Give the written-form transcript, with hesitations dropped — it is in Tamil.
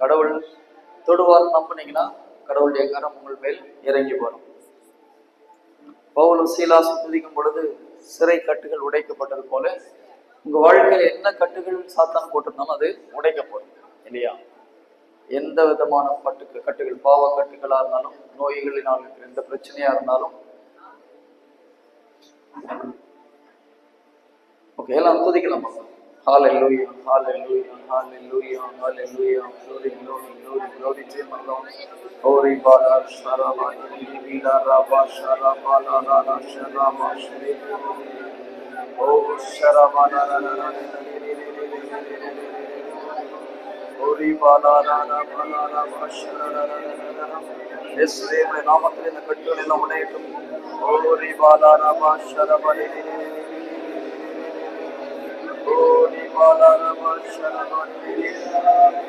கடவுள் தொடுவார் நம்பினீங்கன்னா கடவுளுடைய கரம் உங்கள் மேல் இறங்கி வரும். பவுலும் சீலாசும் துதிக்கும் பொழுது சிறை கட்டுகள் உடைக்கப்பட்டது போல உங்க வாழ்க்கையில என்ன கட்டுகள் சாத்தான் போட்டிருந்தாலும் அது உடைக்கப்படும் இல்லையா? எந்த விதமான கட்டுகள், பாவ கட்டுகளா இருந்தாலும், நோய்களினால் எந்த பிரச்சனையா இருந்தாலும், ஓகே, எல்லாம் துதிக்கலாம். Hallelujah, hallelujah, hallelujah, hallelujah, glory, glory, glory, glory to my Lord. Ori bala sharaba vida raba sharaba la la la sharaba shri. Oh sharaba la la la la. Ori bala la la la la sharaba la la. இயேசுவின் நாமத்தில் இந்த கட்டுகள் எல்லாம் உடையட்டும். Ori bala raba sharaba la la la. Oh, Nivala Rama Sharama.